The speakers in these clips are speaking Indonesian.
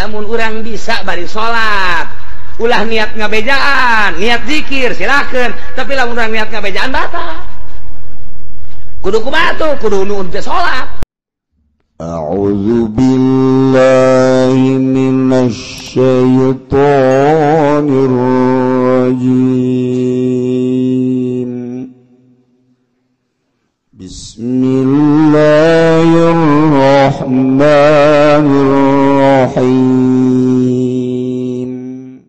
Namun orang bisa bari salat ulah niat ngabejaan, niat zikir silakan, tapi lamun urang niat ngabejaan batal. Kudu kumaha kudu nuhun teh salat. A'udzu billahi minasy syaithanir rajim. Bismillahirrahmanirrahim.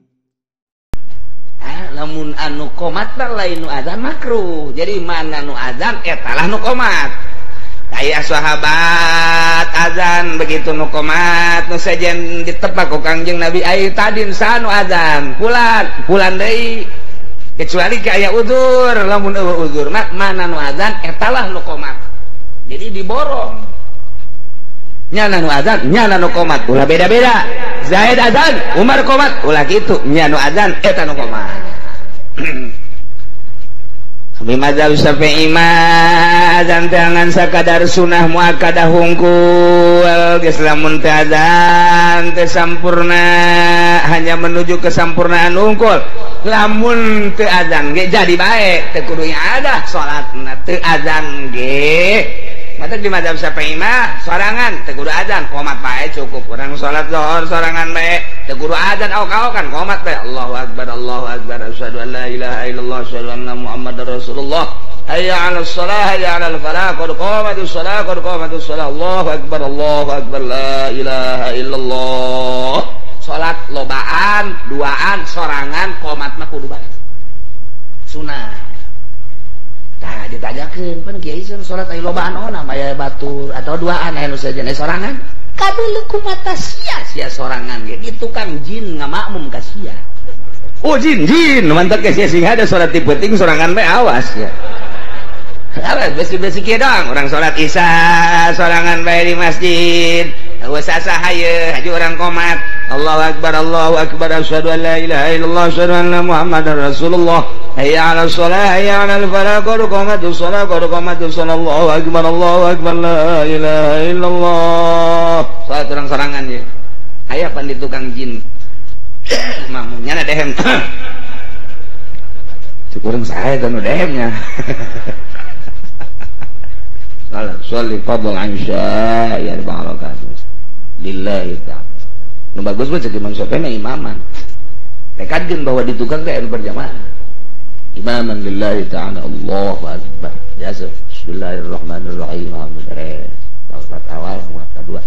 Lamun anu qomat lain nu adzan makruh. Jadi mana nu adzan etalah nu qomat. Kayak sahabat adzan begitu nu qomat nu sajen ditebak ku Kangjeng Nabi ai tadin saha nu adzan pulan deui kecuali ke aya uzur. Lamun eueuh uzur mah mana nu adzan etalah nu qomat. Jadi diborong nyana nu adzan nyana nu qomat ulah beda-beda. Zaid adzan Umar qomat ulah kitu nya nu adzan eta nu qomat. Kami mazhab Syafi'i mah adzan teh ngan sakadar sunah muakkadah hungkul geus lamun teh adzan teh sampurna hanya menuju kesampurnaan hungkul. Lamun teu adzan ge jadi bae teu kudu ada salatna teu adzan ge. Mata di mazhab Syafi'i mah sorangan teu kudu adzan qomat bae cukup. Urang salat zuhur sorangan bae teu kudu adzan aok-aokan qomat bae Allahu akbar asyhadu an la ilaha illallah asyhadu anna muhammadar rasulullah hayya 'alas shalah hayya 'alal falah qad qamatus shalah Allahu akbar la ilaha illallah. Salat lobaan duaan sorangan qomat mah kudu bae sunah. Tah ditajakeun pan kiai salat aya lobaan ona aya batur atau duaan aya nu sajen sorangan kabeh kumata sia-sia sorangan ge di tukang jin ngamakmum ka sia. Oh jin mantap ke sia sing ada salat ti penting sorangan bae awas ya. Awas besi-besi kieu doang urang salat isya sorangan bae di masjid. Geus sahaya haji urang qomat Allahu akbar asyhadu an la ilaha illallah asyhadu anna muhammadar rasulullah hayya 'alas shalah hayya 'alal falah qad qamatus shalah Allahu akbar la ilaha illallah. Salat urang sorangan ye aya pan di tukang jin mamungnya na dehem cuk urang sae tanu dehemnya salat sholli fadl ansya ya barakat lillahi ta'ala. Nu bagus mah cek Imam Syafi'i mah imaman. Tekadkeun bahwa di tukang teh anu berjamaah. Imaman lillahi ta'ala Allahu akbar. Biasa bismillahirrahmanirrahim. Beres. Rakaat awal, rakaat kedua.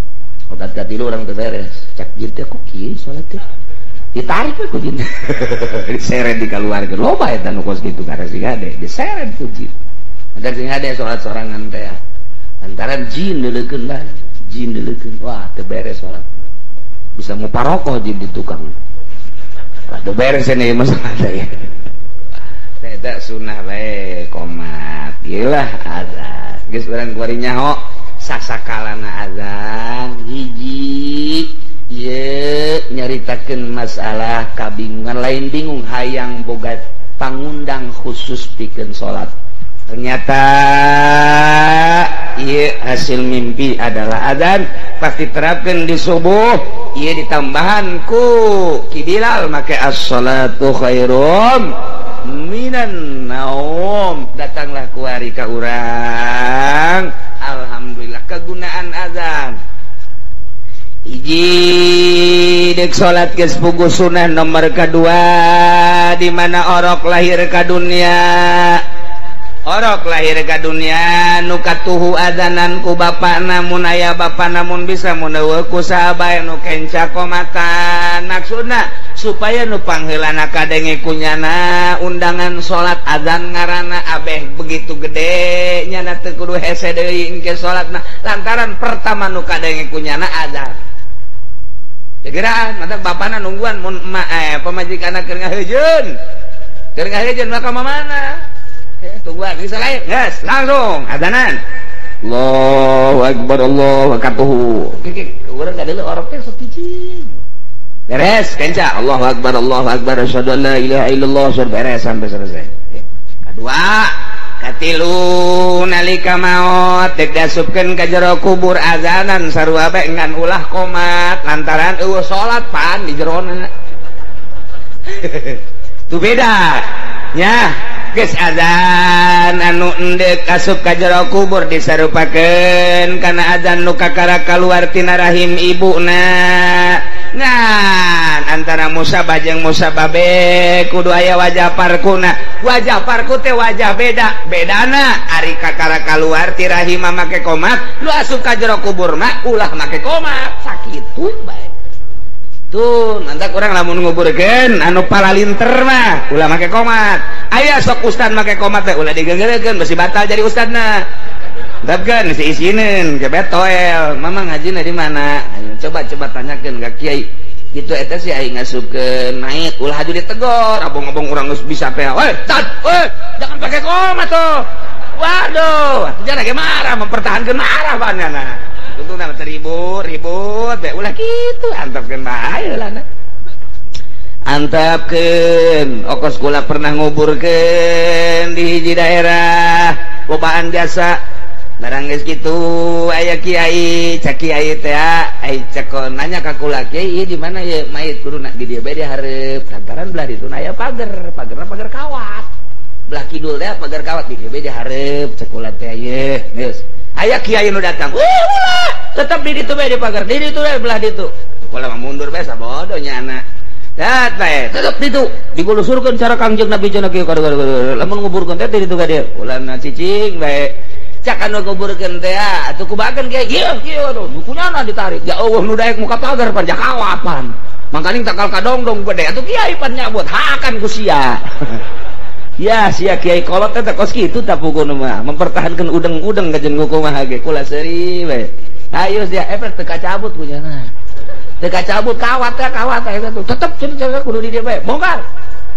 Rakaat katilu urang teu beres. Cak jin teh ku kieu salat teh. Ditarik we ku jin. Diseret dikaluarkeun. Loba eta nu kos kitu kada sing hade. Diseret ku jin. Ada sing hade salat sorangan teh. Antaran jin deuleukeun lah. Jin deuleukeun. Wah, teu beres salat. Bisa muparokoh jin di tukang. Lah teu beres cenah ieu masalah ya. Eta sunah bae qomat. Ieulah azan. Geus urang kuari nyaho sasakalana azan hiji ieu nyaritakeun masalah kabingungan lain bingung hayang boga pangundang khusus pikeun salat. Ternyata iya hasil mimpi adalah adzan pasti terapkan di subuh. Iya ditambahan ku Bilal make as-salatu khairum minan naum. Datanglah kuari ka urang alhamdulillah kegunaan adzan. Iji dek salat geus puguh sunah nomor kedua di mana orok lahir ka dunia. Orok lahir ke dunia nu katuhu adanan ku bapakna mun aya bapana mun bisa mun eueuh ku sahabae nu kenca qomatan maksudna supaya nu pangheulana kadenge kunyana undangan salat adzan ngaranna abeh begitu gede nyana teu kudu hese deui engke salatna lantaran pertama nu kadenge kunyana adzan. Gegeraan mata bapana nungguan mun pamajikanna keur ngaheujeun. Keur ngaheujeun maka mamana tungguan bisa lain yes langsung adanan Allahu akbar Allahu akatuhu urang kada orok teh satiji beres kenca Allahu akbar asyhadu an la ilaha illallah beres sampai selesai. Kedua tilu nalika maot dek diasupkeun ka jero kubur azanan sarua bae ngan ulah qomat lantaran eueuh salat pan di jerona. Tu beda nya geus azan anu endek asup ka jero kubur disarupakeun kana azan nu kakara kaluar tina rahim ibuna. Ngan antara musabah jeung musababe kudu aya wajah parkuna. Wajah parku teh wajah bedana ari kakara kaluar ti rahim make qomat lu asup ka jero kubur mah ulah make qomat sakitu bae. Tuh nanti orang lamun nguburkeun anu palalinter mah ulah make qomat. Aya sok ustad make qomat teh ulah digenggerekeun besi batal jadi ustadna. Dabkeun si isinin ke betoel. Mama ngajina di mana? Coba tanyakeun ka kiai. Gitu eta si aing ngasupkeun naik ulah haju ditegor. Abong-abong urang geus bisa teh. Weh, jangan pakai qomat tuh. Waduh, jangan ge marah mempertahankeun marah banana. Itu nama ribut be ulah kitu antapkeun bae heulana. Antapkeun okos kula pernah nguburkeun di hiji daerah lobaan jasa barang geus kitu aya kiai cak kiai teh ai cekon nanya ka kula kiai ieu di mana ye mayit kuduna di dieu bae di hareup lantaran belah ditu aya pagar kawat belah kidul teh pagar kawat di dieu bae di hareup cek kula teh ye geus aya kiai nu datang ulah tetep di ditu bae di pagar di ditu bae belah ditu kula mah mundur bae sabodo nya anak dat bae tetep ditu digulusurkeun cara Kangjeng Nabi cenah kieu lamun nguburkeun teh di ditu ka dieu kula na cicing bae cak anu kuburkeun teh atuh kubageun kiai kieu aduh kunyana ditarik ya Allah nu daek muka pagar pan jakawapan mangkaning takal kadongdong gede atuh kiai pan nyabut hakan ku sia. Ya sia kiai kolot teh kos kitu tapukun mah mempertahankan udeng-udeng ka jeung kumaha ge kula seuri we ayo sia efek teu kacabut kunyana teu kacabut kawat eta tuh tetep cenah kudu di dieu bae bongkar.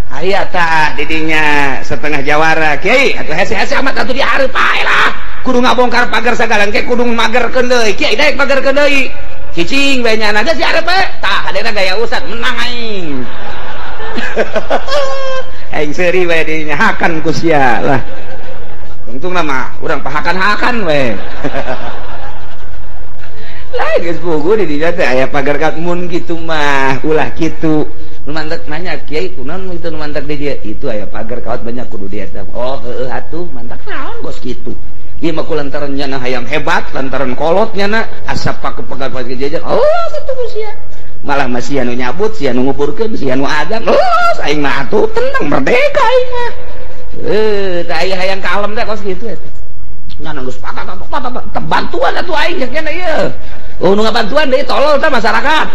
Aya tah didinya setengah jawara kiai atuh hese-hese amat atuh di hareup ae lah kudu ngabongkar pagar sagalan ke kudu magerkeun deui kiai daek magerkeun deui cicing bae nya naga si hareup bae tah hadena gaya ustad menang aing. Aing seuri bae dinya hakan ku sia lah untungna mah urang pahakan-hakan we. Lah geus puguh di dinya teh aya pagar mun kitu mah ulah kitu nu mantek nanya kiai kunaon itu nu mantek di dia itu aya pagar kawat banyak kudu dia oh heueuh atuh mantek naon bos kitu ieu mah kulantaran nya hayang hebat lantaran kolot nya asap paku pagar pagar jajan oh kitu sia malah masih anu nyabut sia anu nguburkeun sia anu adzan aing mah atuh tenang merdeka aing mah teh aya hayang kalem teh kos kitu eta ngan geus patak bantuan atuh aing nya ieu oh nu ngabantuan deui tolol teh masyarakat.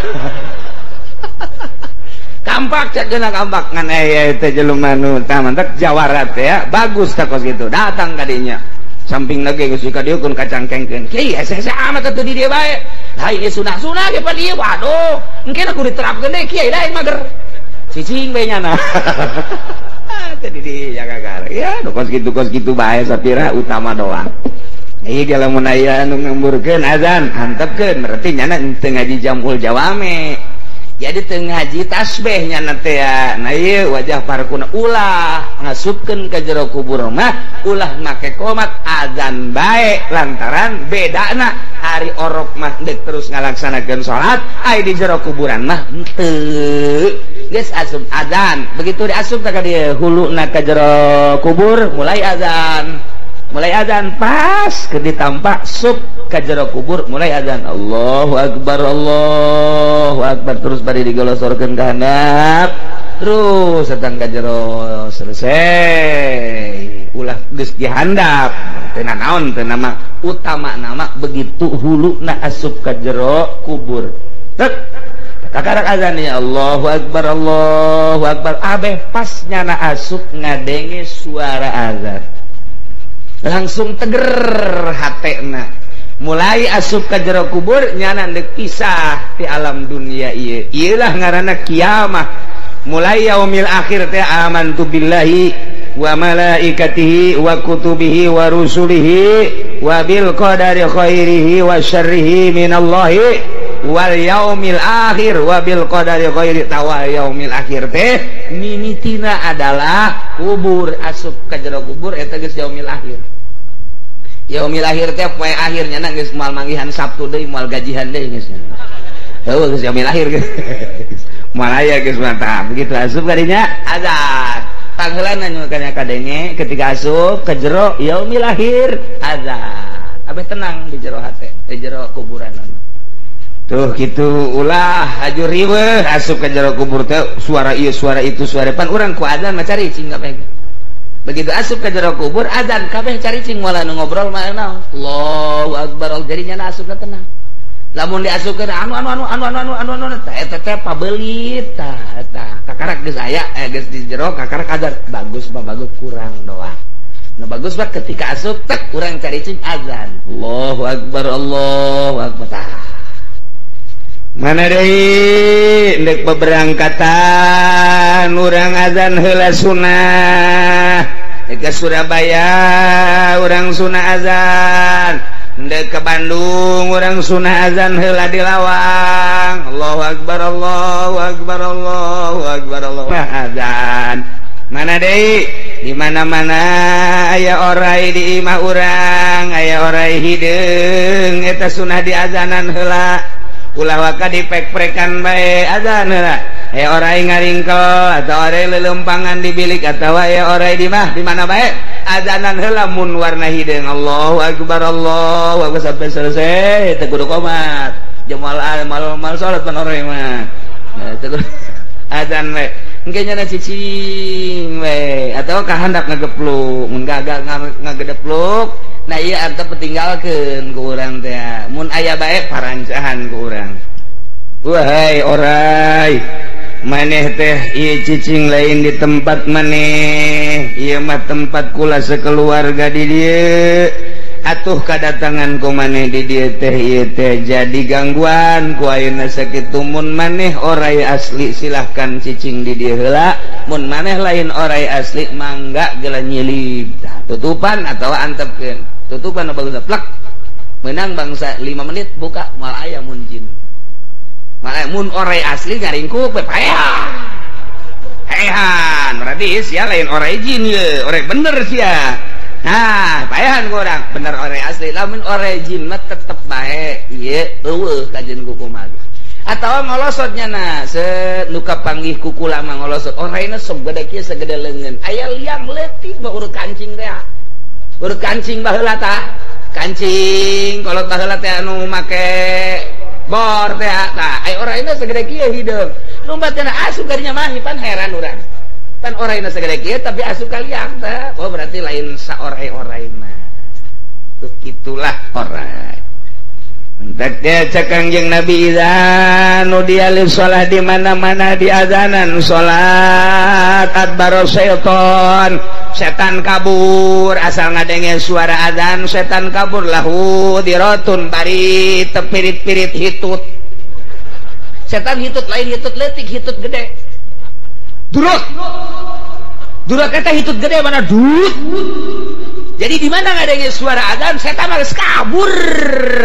Kampak cek kena kampak ngan teh jelema nu tah mantek jawara teh ya bagus tah kos kitu datang ka dinya samping lagi geus ka dieu kun kacangkengkeun kiai hese-hese amat atuh di dieu bae lah ieu sunah-sunah ge pa dieu waduh engke kudu diterapkeun deui kiai lain mager cicing bae nyana teh di dieu jaga ya kos kitu bae sapira utama doang ieu ge lamun aya anu ngemburkeun azan hantepkeun berarti nyana teu ngaji jamul jawame jadi ngaji tasbih nya teh nah ieu wajah parkuna ulah ngasupkeun ka jero kubur mah ulah make qomat azan bae lantaran bedana hari orok mah deuk terus ngalaksanakeun salat ai di jero kuburan mah teu geus asup azan begitu diasup ka dieu huluna ka jero kubur mulai azan pas ke ditampak sup ka jero kubur mulai azan Allahu akbar terus bari digolosorkeun ka handap terus sedang ka jero selesai ulah geus dihandap teu naon teu nama utama nama begitu huluna asup ka jero kubur tek kakarak azan ya Allahu akbar abeh pas nyana asup ngadenge suara azan langsung teger hatena mulai asup ka jero kubur nyana deuk pisah ti alam dunia ieu ieulah ngaranna kiamah mulai yaumil akhir teh amantu billahi wa malaikatihi wa kutubihi wa rusulihi wa bil qadari khairihi wa syarrihi minallahi wal yaumil akhir wa bil qadari ghairi tawal yaumil akhir teh mimitina adalah kubur, asup ka jero kubur eta geus yaumil akhir. Yaumil akhir teh poe akhirnya geus moal manggihan Sabtu deui moal gajihan deui geus. Heuh geus yaumil akhir geus. Moal aya geus mantap begitu asup kadinya azan. Tanggeulana nyukeun kadenge ketika asup ka jero yaumil akhir azan. Abeh tenang di jero hate, di jero kuburanan. Tuh gitu ulah hajur riweuh asup ka jero kubur teh suara ieu suara itu suara pan urang ku adzan mah caricing kabeh. Begitu asup ka jero kubur adzan kabeh caricing moal nu ngobrol mah naon. Allahu akbar jadinya asupna tenang. Lamun diasupkeun anu eta teh pabeulit tah kakarak geus aya geus di jero kakarak adzan bagus mah bagus kurang doang. Nah bagus banget ketika asup tek urang caricing azan Allahu akbar mana deui endek beberangkatan urang azan heula sunah ke Surabaya urang sunah azan endek ke Bandung urang sunah azan heula di Lawang Allahu akbar azan mana deui di mana-mana aya orai di imah urang aya orai hideung eta sunah diazanan heula ulah waka dipek-prekan bae azan heula aya orai ngaringkel atau orai lelempangan di bilik atau aya orai di mana bae azanan heula mun warna hideung Allahu akbar sampai selesai teu kudu qomat jeung mal salat pan orai mah teu azan we engke nya cicing we atau kahandap ngagepluk mun gagak ngagedepluk nah ieu antep petinggalkeun ku urang teh mun aya bae parancahan ku urang wahai orai maneh teh ieu cicing lain di tempat maneh ieu mah tempat kula sakeluarga di dieu atuh kadatangan ku maneh di dieu teh ieu teh jadi gangguan ku ayeuna sakitu mun maneh orai asli silahkan cicing di dieu heula mun maneh lain orai asli mangga geula nyilip tutupan atawa antepkeun tutupan bagus plek meunang bangsa 5 menit buka moal aya mun jin malah mun orai asli ngaringkuk we paehan berarti sia lain orai jin ye orai bener sia nah paehan ku urang bener orai asli lamun orai jin mah tetep bae ieu eueuh kajen kumaha atawa ngolosotnya na nu kapanggih ku kula mah ngolosot oraina sok gede kieu sagede leungeun aya liang leutik mah urut kancing teh urut kancing baheula tah kancing kolot baheula teh anu make bor teh tah aya oraina sagede kieu hideung lumbatna asup kadinya mah pan heran urang pan oraina sagede kieu tapi asup ka liang teh oh berarti lain saorai-oraina tuh gitulah orai entek teh cek Kangjeng Nabi izan nu dialif shalah di mana-mana di azanan salat adbaro syaiton setan kabur asal ngadenge suara azan setan kabur lahu dirotun bari tepirit-pirit hitut setan hitut lain hitut leutik hitut gede duruk eta hitut gede mana dut jadi di mana ngadenge suara azan setan geus kabur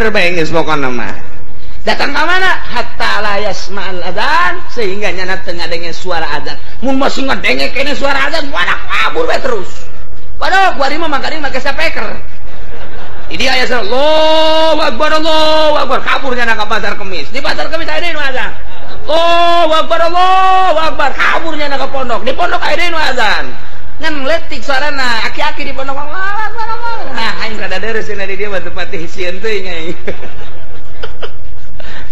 bae geus pokona mah datang ka mana hatta la yasma'al adzan sehingga nyana teu ngadenge suara azan mun masih ngadenge kene suara azan wadah kabur bae terus padahal kuari mah mangkari make speaker ini aya Allahu akbar kabur nyana ka pasar Kemis di pasar Kemis aya nu azan Allahu akbar kabur nyana ka pondok di pondok aya nu azan ngan letik suarana aki-aki di pondok nah aing rada deres cenah di dieu mah teu patih sieun teuing aing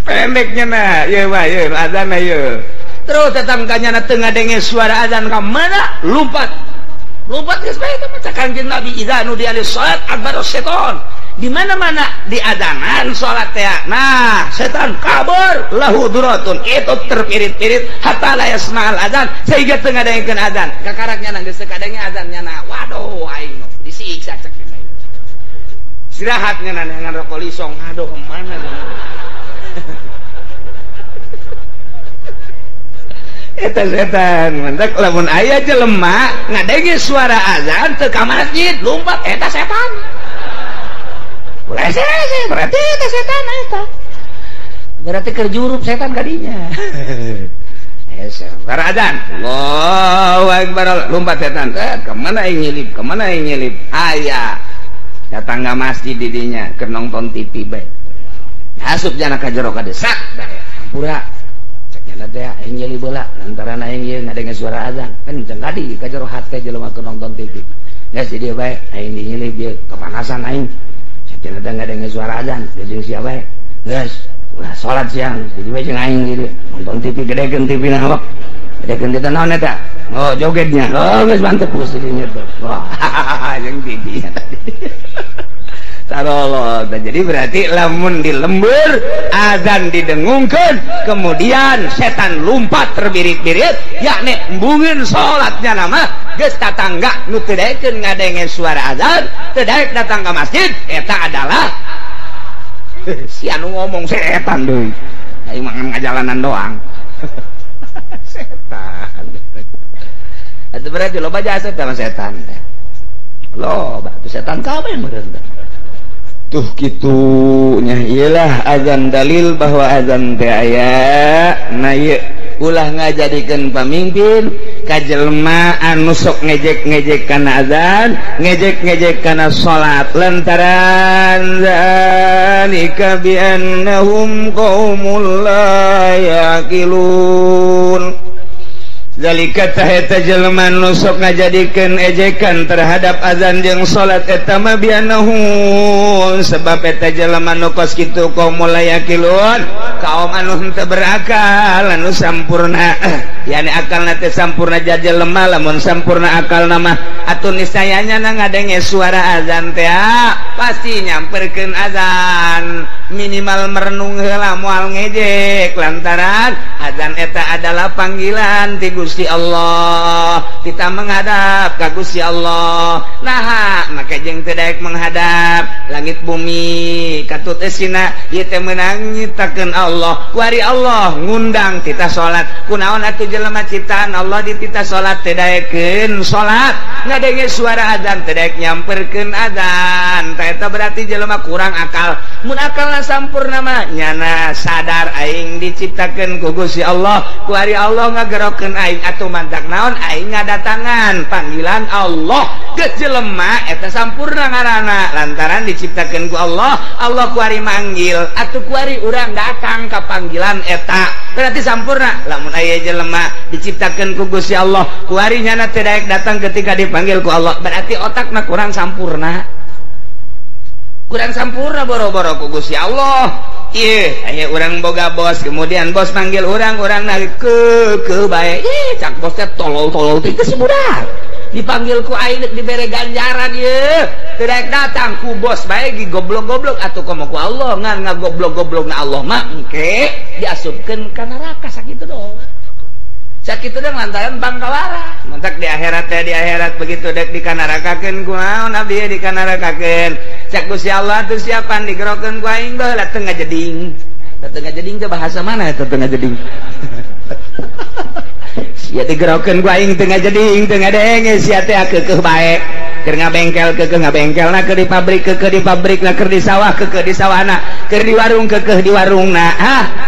pendeknya nah ieu mah ieu azanna ieu terus datang ka nyana teu ngadenge suara azan ka mana lompat geus bae teh maca Kangjeng Nabi idza nudiya lis salat adbaro syaiton di mana-mana di adanan salat teh nah setan kabur lahu duratun itu terpirit-pirit hatta la yasma'al adzan sehingga teu ngadengkeun adzan kakaraknya nang geus kadenge adzan nyana waduh aing disiksa cek cenah istirahat ngeunana ngan rokok lisong aduh mana eta setan mentek lamun aya jelema ngadenge suara azan teu ka masjid lumpat eta setan berarti itu setan eta berarti kerjurup setan kadinya. Baradan, Allahu Akbar, lompat setan. Kemana yang nyelip? Ayah, datang ke masjid didinya, ke nonton TV baik. Asup jana ka jero ka desak, pura. Ceknya teh aing nyelip bola, lantaran aing ieu ngadenge suara azan. Kan jeung kadi ka jero hate jelema ke nonton TV. Geus di dieu bae, aing nyelip ieu kepanasan aing. Ceknya teh ngadenge suara azan, jeung sia bae. Geus ulah salat siang jadi we jeung aing gitu nonton TV gedekeun TV na apa gedekeun teh naon eta oh jogetnya oh geus mantep pusinya tuh wah jeung TV nya tadi tarolo jadi berarti lamun di lembur azan didengungkeun kemudian setan lumpat terbirit-birit yakni embungin salatnya nama geus tatangga nu teu daekeun ngadenge suara azan teu daek datang ka masjid eta adalah si anu ngomong setan deh aing mangan ngajalanan doang setan itu berarti loba jasa sama setan loba itu setan kabeh meureun tuh kitunya iyalah azan dalil bahwa azan teh aya na ieu ulah ngajadikeun pamimpin ka jelema anu sok ngejek-ngejek kana azan ngejek-ngejek kana salat lantaran zalika bi annahum qaumul la yaqilun zalika tah eta jelema nu sok ngajadikeun ejekan terhadap azan jeung salat eta mah bi annahum sebab eta jelema nu kos kitu qaumul la yaqilun kaum anu henteu berakal anu sampurna yani akalna teh sampurna jadi lemah lamun sampurna akal nama atuh niscayanya ngadenge suara azan teh pasti nyamperkeun azan minimal merenung heula moal ngejek lantaran azan eta adalah panggilan ti Gusti Allah kita menghadap ka Gusti Allah nah maka jeung teu daek menghadap langit bumi katut esina ieu teh meunang nyiptakeun Allah kuari Allah ngundang kita salat kunaon atuh jelema ciptaan Allah ditita salat teu daekeun salat ngadenge suara azan teu daek nyamperkeun azan tah eta berarti jelema kurang akal mun akalna sampurna mah nyana sadar aing diciptakeun ku Gusti Allah kuari Allah ngagerokeun aing atuh mantak naon aing ngadatangan panggilan Allah geus jelema eta sampurna ngaranna lantaran diciptakeun ku Allah Allah kuari manggil atuh kuari urang datang ka panggilan eta berarti sampurna lamun aya jelema diciptakeun ku Gusti Allah kuari nyana teu daek datang ketika dipanggil ku Allah berarti otakna kurang sampurna boro-boro ku Gusti Allah ieu aya urang boga bos kemudian bos manggil urang narik ke bae cak bos teh tolol-tolol teh si budak dipanggil ku aing dibere ganjaran ieu teu daek datang ku bos bae gi goblok-goblok atuh komo ku Allah ngan ngagoblok-goblokna Allah mah engke diasupkeun ka neraka sakitu doang sakitu doang lantaran bangkalara mentak di akhirat begitu dek dikanarakakeun ku naon abdi dikanarakakeun cak Gusti Allah teu siapan digerokeun ku aing baheula teu ngajeding teh bahasa mana eta teu ngajeding sia digerokeun ku aing teu ngajeding teu ngadenge sia teh keukeuh bae keur ngabengkel keukeuh ngabengkelna keur di pabrik keukeuh di pabrikna keur di sawah keukeuh di sawahna keur di warung keukeuh di warungna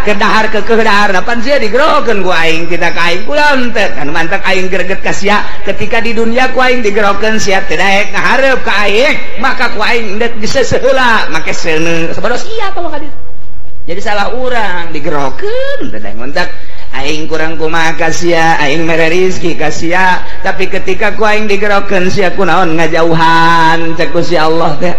keur dahar keukeuh daharna pan sia digerokeun ku aing kita ka aing kunaon teh kan mantak aing greget ka sia ketika di dunia ku aing digerokeun sia teu daek ngahareup ka aing maka ku aing endek diseuseut heula make seuneu sabados sia kalau ka ditu jadi salah urang digerokeun teu daek mantak aing kurang kumaha ka sia aing mere rezeki ka sia tapi ketika ku aing digerokeun sia kunaon ngajauhan cek ku sia Allah teh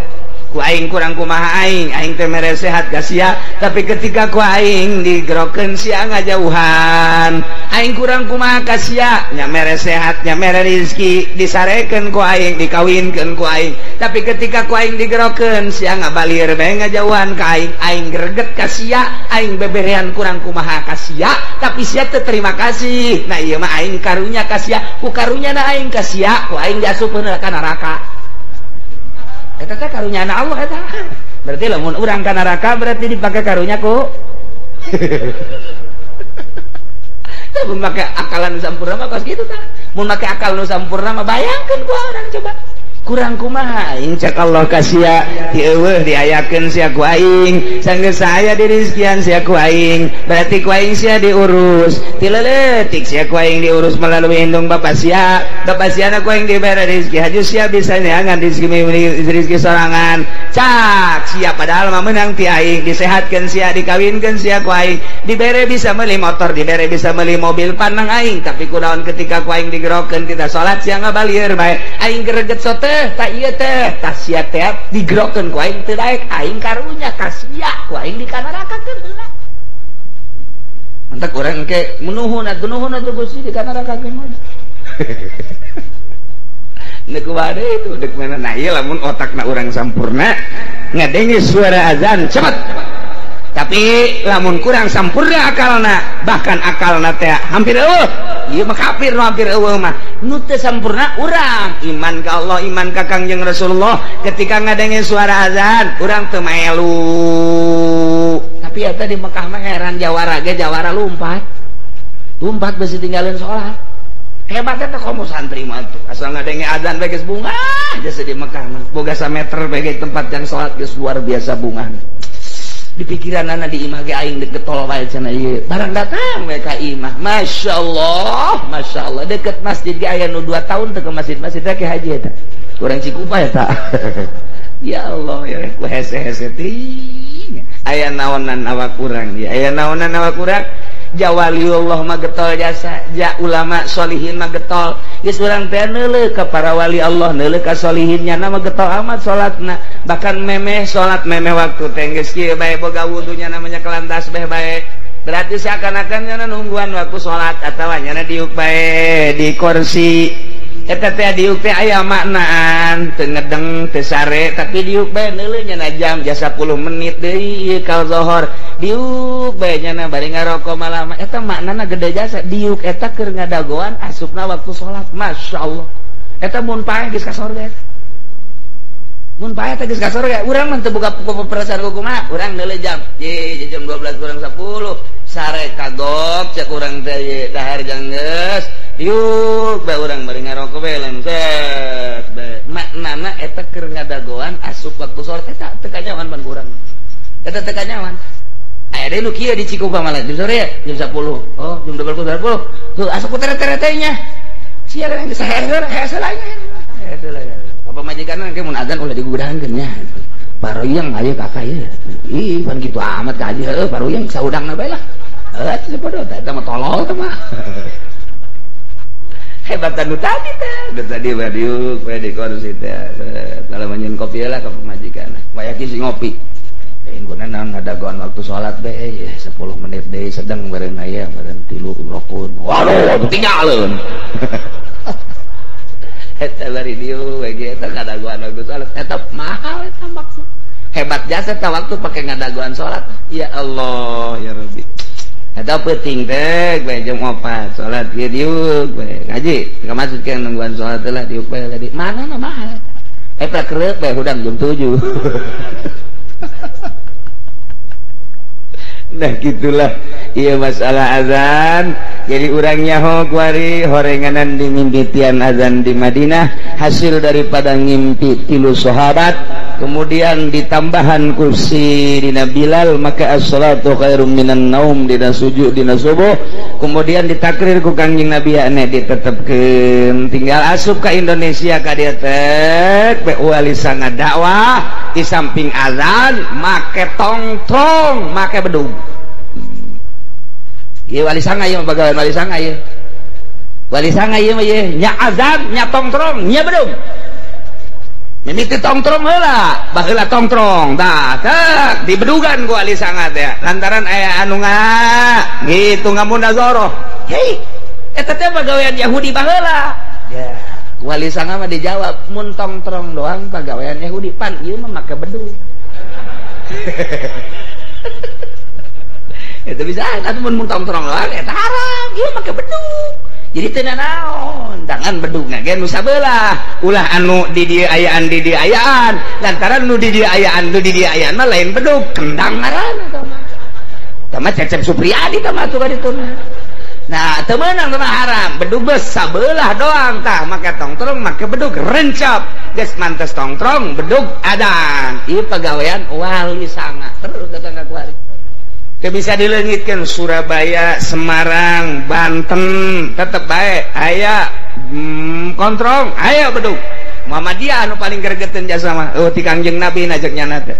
ku aing kurang kumaha aing teh mere sehat ka sia tapi ketika ku aing digerokeun sia ngajauhan aing kurang kumaha ka sia nya mere sehat nya mere rezeki disarekeun ku aing dikawinkeun ku aing tapi ketika ku aing digerokeun sia ngabalir bae ngajauhan ka aing greget ka sia aing beberean kurang kumaha ka sia tapi sia teu terima kasih nah ieu mah aing karunya ka sia ku karunyana aing ka sia ku aing diasupkeun ka neraka eta teh karunyana Allah eta berarti lamun urang ka neraka berarti dipake karunya ku teh mun make akalan sampurna mah kos kitu tah mun make akal nu sampurna mah bayangkeun ku urang coba ku kurang kumaha aing cek Allah kasia ti eueuh diayakeun sia ku aing sanggeus saya di rizkian sia ku aing berarti ku aing sia diurus ti leutik sia ku aing diurus melalui indung bapak sia na ku aing dibere rezeki haju sia bisa neangan rezeki sorangan cak sia padahal mah meunang ti aing disehatkeun sia dikawinkeun sia ku aing dibere bisa meuli motor dibere bisa meuli mobil panang aing tapi kunaon ketika ku aing digerokeun kita salat sia ngabalieur bae aing gereget sote tak iya teh tak sia teh digerokeun ku aing teu daek aing karunya kasia ku aing dikanarakakeun heula antak urang engke nuhun atuh Gusti dikanarakakeun mah neuk bade itu deuk mana nah ieu lamun otakna urang sampurna ngadenge suara azan cepet tapi lamun kurang sampurna akalna bahkan akalna teh hampir eueuh ieu mah kafir nu hampir eueuh mah nu teu sampurna urang iman ka Allah iman ka Kangjeng Rasulullah ketika ngadenge suara azan urang teu melu tapi eta di Mekah mah heran jawara ge jawara lumpat beusi tinggalin salat hebat eta komo santri mah tuh asal ngadenge azan bae geus bunga jasa di Mekah mah boga sameter bae tempat yang salat geus luar biasa bunga di pikiran anak di imah ge aing deket tol wae cenah ieu barang datang we ka imah masyaallah deket masjid ge aya nu 2 tahun teu ke masjid teh ke haji eta urang Cikupa eta ya Allah ya ku hese-hese ting aya naonan awak urang ya aya naonan awak urang ja waliullah mah getol jasa ja ulama sholihin mah getol geus urang teh neuleuh ka para wali Allah neuleuh ka sholihinnya mah getol amat salatna bahkan memeh salat memeh waktu teh geus kieu bae boga wudunya namanya kelantas bae berarti seakan-akan nya nungguan waktu salat atawa nya diuk bae di kursi eta teh diuk teh aya maknaan teu ngedeng teu sare tapi diuk bae neuleuh nya jam jasa 10 menit deui ka zuhur diuk bae nya bari ngaroko malam eta maknana gede jasa diuk eta keur ngadagoan asupna waktu salat masyaallah eta mun paeh geus ka sorga mun paeh teh geus ka sorga urang mah teu boga perasaan kumaha urang neuleuh jam jam 12 kurang 10 sare kagok cek urang teh dahar janggeus yuk bae urang bari ngaroko bae set bae maknana eta keur ngadagoan asup waktu salat eta teu kanyawan ban urang eta teu kanyawan aya deui nu kieu di Cikupa malah jam sore ya jam 10 oh jam 12 tuh asup tere-tere teh nya sia geus saher hese lain apa majikanna engke mun adzan ulah digudahankeun nya paroyang aya kakak ieu ih pan kitu amat ka haji heuh paroyang saudangna bae lah teu podo eta mah tolol teh mah hebatan nu tadi teh udah tadi badiuk bae di kursi teh kalau manyeun kopi lah ka pamajikanna wayaki si ngopi inguna ngadagoan waktu salat bae ya 10 menit deui sedeng bareng aya bareng 3 rukun waduh tinggalin eta bari dieu we ge eta ngadagoan waktu salat eta mahal eta maksud hebat jasa eta waktu pake ngadagoan salat ya Allah ya Rabbi eta penting teh bae jam 4 salat ge diuk bae ngaji ka masjid ke nungguan salat teh lah diuk bae tadi mana mah mahal eta kreup bae hudang jam 7 nah gitulah iya masalah azan jadi urangnya kuari horenganan di mimpitian azan di Madinah hasil daripada ngimpi 3 sahabat kemudian ditambahan kursi dina Bilal maka as-salatu khairum minan naum dina sujud dina subuh kemudian ditakrir ku Kangjeng Nabi ane ditetepkeun tinggal asup ka Indonesia ka dieu teh wali sanga dakwah di samping azan make tongtong make bedug ieu wali sanga ieu bagawean wali sanga ieu mah ieu nya azan nya tongtong nya bedug mimiti tongtrong heula baheula tongtrong tah teh dibedugan ku wali sanga teh lantaran aya anu gitu ngamunazoroh hei eta teh pagawean Yahudi baheula ya wali sanga mah dijawab mun tongtrong doang pagawean Yahudi pan ieu mah make bedug eta bisa atuh mun tongtrong doang eta haram ieu make bedug jadi teu naon tangan bedugna ge nu sabelah ulah anu di dieu ayaan di dieu ayaan lantaran nu di dieu ayaan mah lain bedug kendang ngaranna eta mah Cecep Supriyadi tah mah atuh ka ditu Nah temenang haram bedug sabelah doang tah make tongtrong make bedug rencap geus mantes tongtrong bedug adan ieu pagawean wali sanga terus datang ka kuari teu bisa dileungitkeun Surabaya Semarang Banten tetep bae aya kontrong aya bedug Muhammadiyah anu paling gregeteun jasa mah ti Kangjeng Nabi najek nyana teh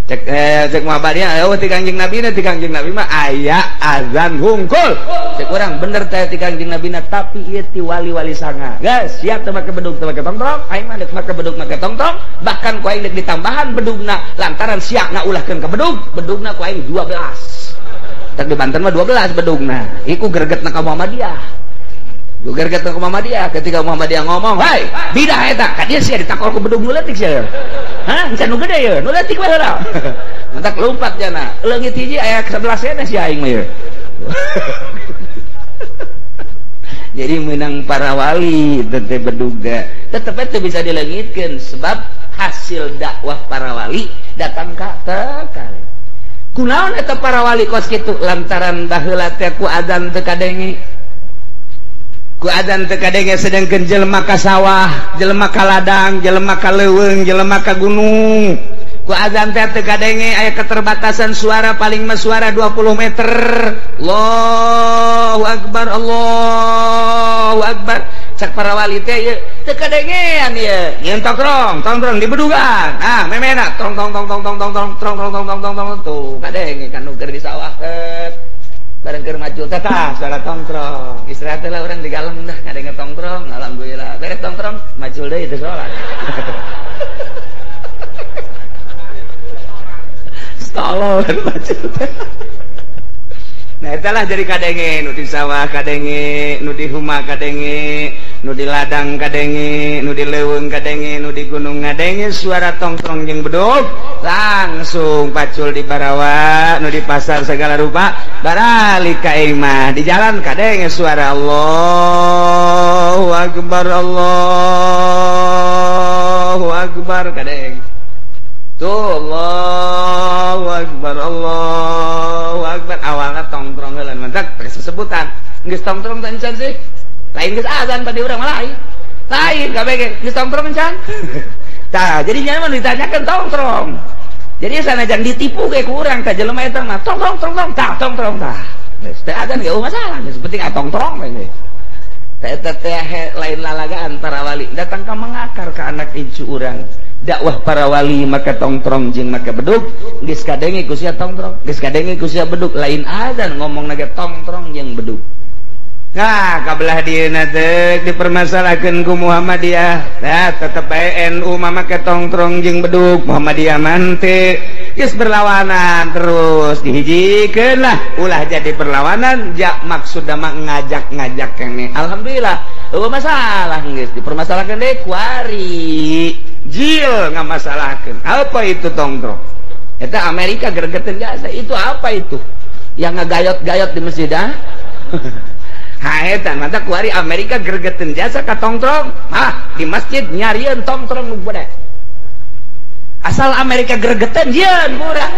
cek Muhammadiyah ti Kangjeng Nabi na ti Kangjeng Nabi mah aya azan hungkul cek urang bener teh ti Kangjeng Nabi na tapi ieu ti wali-wali sanga geus siap teu make bedug teu make tongtrong aing mah deuk make bedug make tongtrong bahkan ku aing deuk ditambahan bedugna lantaran siakna ulahkeun ka bedug bedugna ku aing 12 tak di Banten mah 12 bedugna iku gregetna ka Muhammadiyah gue gerget ke Muhammadiyah ketika Muhammadiyah ngomong hai bidah eta ka dieu sia ditakol ku bedug nu leutik sia hah encan nu gede ye nu leutik bae heula mentak lompat jana leungit hiji aya 11 ena si aing mah ye jadi menang para wali teh beduga tetep teh bisa dileungitkeun sebab hasil dakwah para wali datang ka tekali kunaon eta para wali kos kitu lantaran baheula teh ku adzan teu kadenge ku adzan teu kadenge sedengkeun jelema ka sawah jelema ka ladang jelema ka leuweung jelema ka gunung ku adzan teu kadenge aya keterbatasan suara paling mah suara 20 meter Allahu akbar cak para wali teh ieu teu kadengean ieu nyeun tongtrong di bedugan memena tong tuh kadenge kan nu keur di sawah bareng keur maju tah suara tongtrong istirahat lah urang di galeng dah ngadenge tongtrong alhamdulillah beres tongtrong maju deui teu salat tolol maju nah itulah jadi kadenge nu di sawah kadenge nu di huma kadenge nu di ladang kadenge nu di leuweung kadenge nu di gunung kadenge suara tongtrong jeung bedug langsung pacul di barawa nu di pasar segala rupa baralik ka imah di jalan kadenge suara Allahu akbar kadenge tuh Allahu akbar awalna tongtrong heulan mantak sesebutan geus tongtrong teh encan sih lain geus azan tadi urang mah lain kabeh geus tongtrong encan tah jadi nya mah ditanyakeun tongtrong jadi sanajan ditipu ge ku urang teh jelema eta mah tongtrong tah geus teh azan ge masalah geus penting tongtrong we teh teh lain lalagaan para wali datang ka mengakar ka anak incu urang dakwah para wali maka tongtrong jeung maka bedug geus kadenge ku sia tongtrong geus kadenge ku sia bedug lain azan ngomong nage tongtrong jeung bedug nah kabelah dieuna teh dipermasalahkeun ku Muhammadiyah nah tetep bae NU mah make tongtrong jeung bedug Muhammadiyah mah teu geus berlawanan terus dihijikeun lah ulah jadi berlawanan jak maksudna mah ngajak-ngajak keneh alhamdulillah eueuh masalah geus dipermasalahkeun deui kuari jil nggak masalahkan apa itu tongtrong itu Amerika gregetan jasa itu apa itu yang ngegayot-gayot di masjid haetan mata kuari Amerika gregetan jasa ka tongtrong di masjid nyarian tongtrong nu bade asal Amerika gregetan jieun murah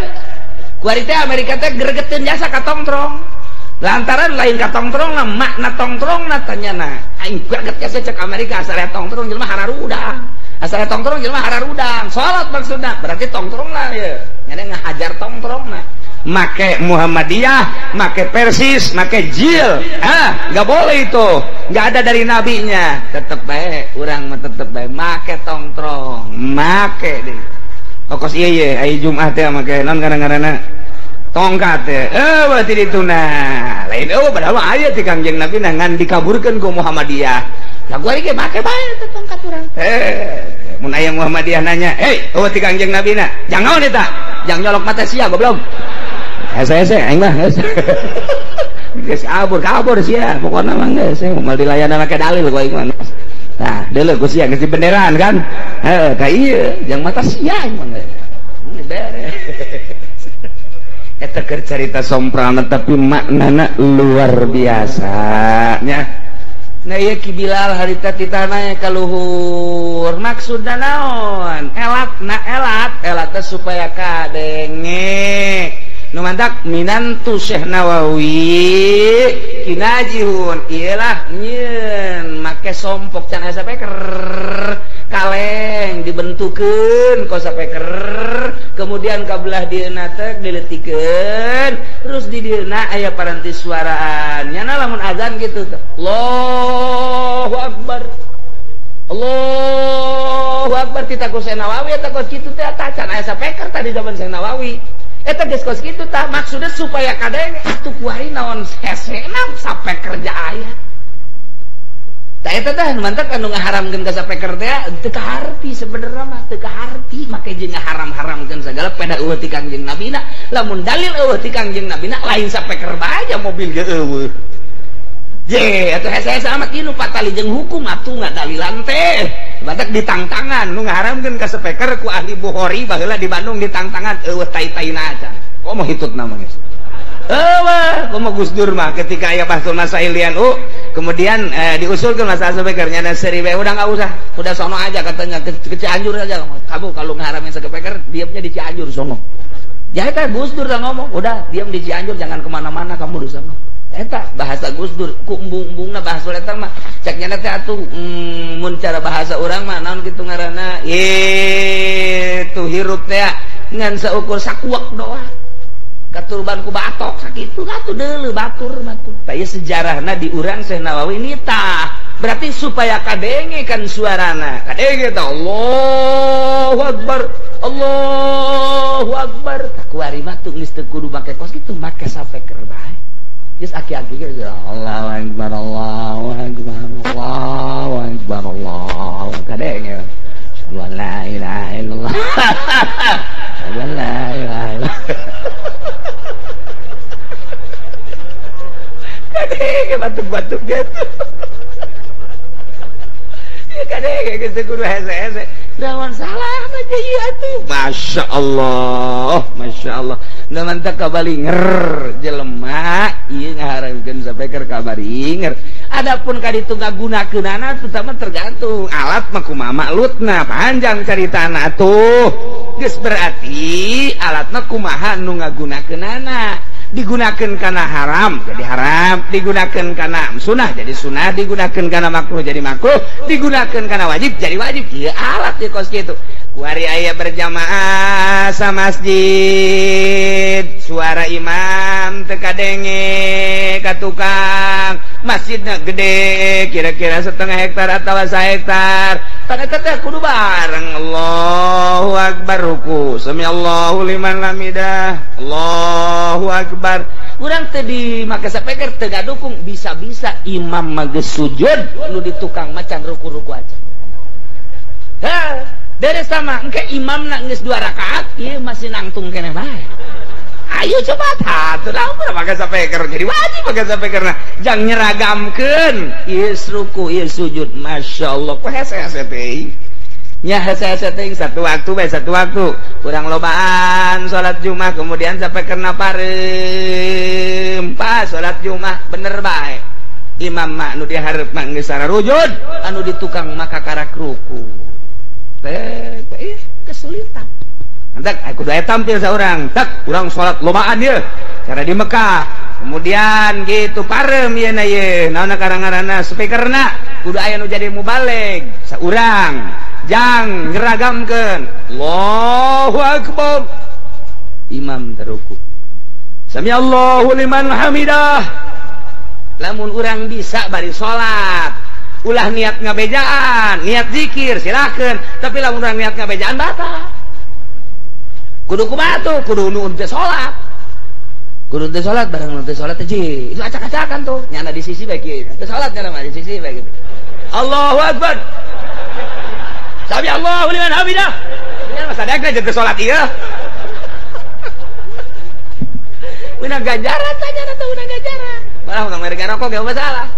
kuari teh Amerika teh gregetan jasa ka tongtrong lantaran lain ka tongtrong lah makna tongtrong na tanyana aing greget jasa cek Amerika asal tongtrong jelema hararudang asal tongtrong jelema hararudang salat maksudna berarti tongtrong lah ya nyana ngahajar tongtrong nah make Muhammadiyah make Persis make jil nggak boleh itu nggak ada dari nabinya tetep baik urang mah tetep baik make tongtrong make deh pokos iya ayo Jumat ya make non kadang-kadang tongkat teh berarti dituna lain padahal aya ti Kangjeng Nabi ngan dikaburkeun ku Muhammadiyah lah gua ge make bae teh tongkat urang mun aya Muhammadiyah nanya ti Kangjeng Nabi na jang naon eta jang nyolok mata sia goblok hese aing mah geus kabur sia pokona mah geus moal dilayana make dalil gua aing mah nah deuleu ku sia geus dibenderan kan ka ieu jang mata sia aing mah geus beres eta keur carita somprana tapi maknana luar biasa nya nah iya Ki Bilal harita titana ka luhur maksudna naon elat teh supaya kadenge nu mantak minantu Syekh Nawawi kinajihun ialah nyeun make sompok can asa peker kaleng dibentukeun ku sapeker kemudian kabelah dieuna teh diletikeun terus di dieuna aya paranti suaraan nya lamun azan gitu teh Allahu Akbar Allahu Akbar kita ku Syekh Nawawi eta kos kitu teh tah can aya sapeker tadi zaman Syekh Nawawi eta geus kos kitu tah maksudna supaya kadang atuh kuari naon hesena sapeker ja aya tah eta tah mantap anu ngaharamkeun ka sapeker teh teu kaharti sebenarnya mah teu kaharti make jeung ngaharam-haramkeun sagala peda eueuh ti Kangjeng Nabina lamun dalil eueuh ti Kangjeng Nabina lain sapeker bae aja mobil ge eueuh ye atuh hese-hese amat ieu nu patali jeung hukum atuh ngadalilan teh batak ditangtangan nu ngaharamkeun ka sapeker ku ahli Bukhari baheula di Bandung ditangtangan eueuh tai-taina acan komo hitut nama geus komo Gus Dur mah ketika aya bahsul masailian kemudian diusulkan masalah sapeker nya seri we udah enggak usah udah sono aja katanya ke Cianjur aja kamu kalau ngaharamin sapeker diamnya di Cianjur sono ya eta Gus Dur dah ngomong udah diam di Cianjur jangan kemana-mana kamu di sono eta bahasa Gus Dur ku embung-embungna bahasa eta mah cek nya teh atuh mun cara bahasa urang mah naon kitu ngaranna itu hirup teh ngan saukur sakuak doang katurban ku batok sakitu atuh deuleu batur tah sejarahna di urang Syekh Nawawi nitah berarti supaya kadenge kan suarana kadenge tah Allahu Akbar Allahu Akbar kuari mah tuh geus teu kudu make kos kitu make sapeker bae geus aki-aki ge Allahu Akbar Allahu Akbar Allahu Akbar Allahu kadenge la ilaha illallah la ilaha illallah kadang batuk-batuk gitu kadang gitu kudu hese-hese dawan salah aja iya tuh Masya Allah udah mantap kabalinger jelema iya ngaharamkeun sapeker kabalinger adapun kaditu ngagunakeunana terutama tergantung alat mah kumaha maklutna panjang caritana tuh geus berarti alatna kumaha nu ngagunakeunana digunakan karena haram jadi haram digunakan karena sunnah jadi sunnah digunakan karena makruh jadi makruh digunakan karena wajib jadi wajib iya alat di kos gitu kuari aya berjamaah sa masjid suara imam teka denge ka tukang masjidnya gede kira-kira 1/2 hektar atau 1 hektar tanda-tanda kudu bareng Allahu Akbar ruku sami Allahu liman hamidah Allahu Akbar urang teu di make sapeker teu gadukung bisa-bisa imam mah geus sujud nu di tukang macan ruku-ruku aja beres sama engke imamna geus 2 rakaat ieu masih nangtung keneh bae ayo coba tah urang make sapeker jadi wajib make sapekerna jang nyeragamkeun ieu ruku ieu sujud masyaallah ku hese-hese teh nya hese-hese teh satu waktu bae satu waktu urang lobaan salat Jumat kemudian sapekerna pareum pas salat Jumat bener bae imam mah nu dihareup mah geus sararujud anu di tukang mah kakarak ruku teh kesulitan antak aku kudu aya tampil saurang tak urang salat lobaan ieu cara di Mekah kemudian gitu pareum ieu na ieu naonna karangaranna speakerna kudu aya nu jadi mubalig saurang jang nyeragamkeun Allahu Akbar imam teruku sami Allahu liman hamidah lamun urang bisa bari salat ulah niat ngabejaan niat zikir silakeun tapi lamun urang niat ngabejaan batal kudu kumaha tuh kudu nu teu salat kudu teu salat bareng nu teu salat teh itu acak-acakan tuh nyana di sisi bae kieu teu salat nyana mah di sisi bae gitu Allahu Akbar sami Allahu liman hamidah nya mah sadayana jeung teu salat ieu Unang ganjaran saja atau unang ganjaran malah unang mereka rokok gak masalah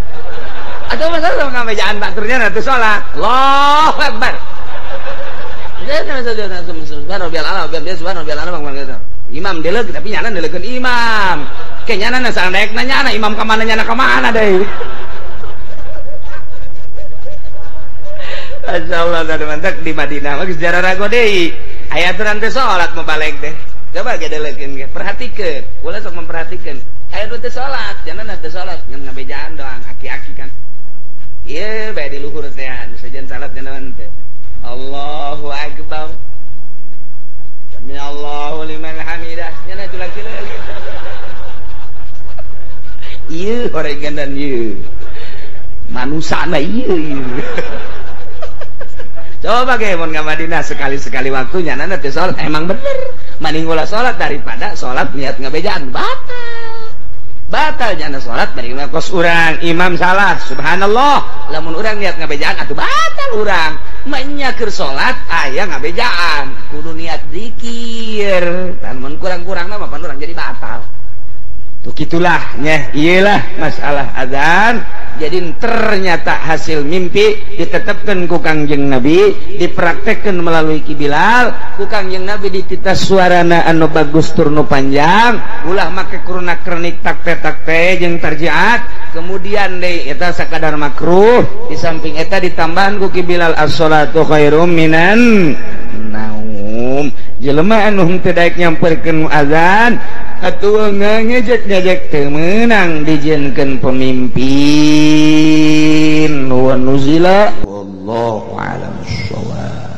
atau masalah sama ngabejaan baturnya nanti sholat Allahu Akbar imam deleg tapi nyana delegan imam kayak nyana nasa naik nanya imam kemana nyana kemana deh Masya Allah tadi mantak di Madinah maka sejarah ragu deh ayat nanti sholat mau balik deh coba gedelekeun ge perhatikeun ulah sok memperhatikan aya nu teu salat jangan teu salat ngan ngabejaan doang aki-aki kan ieu bae di luhur teh nu sajen salat jangan teh Allahu akbar sami Allahu liman hamidah nya tulang cileug ieu horengan ieu manusana ieu coba ge mun ka Madinah sekali-sekali waktunya nana teh salat emang bener mending ulah salat daripada salat niat ngabejaan batal jana salat bari kos urang imam salah subhanallah lamun urang niat ngabejaan atuh batal urang nya keur salat aya ngabejaan kudu niat zikir dan mun kurang-kurang mah pan urang jadi batal tuh gitulah nya iyalah masalah azan jadi ternyata hasil mimpi ditetapkan ku Kangjeng Nabi dipraktekkan melalui Ki Bilal ku Kangjeng Nabi ditita suarana anu bagus tur nu panjang ulah make kuruna kernik takte jeung tarjiat kemudian deui eta sakadar makruh di samping eta ditambahan ku Ki Bilal as-shalatu khairum minan naum jelema anu henteu daek nyamperkeun azan atuh ngejek-ngejek teu meunang dijieunkeun pemimpin wa nuzila wallahu a'lam bissawab.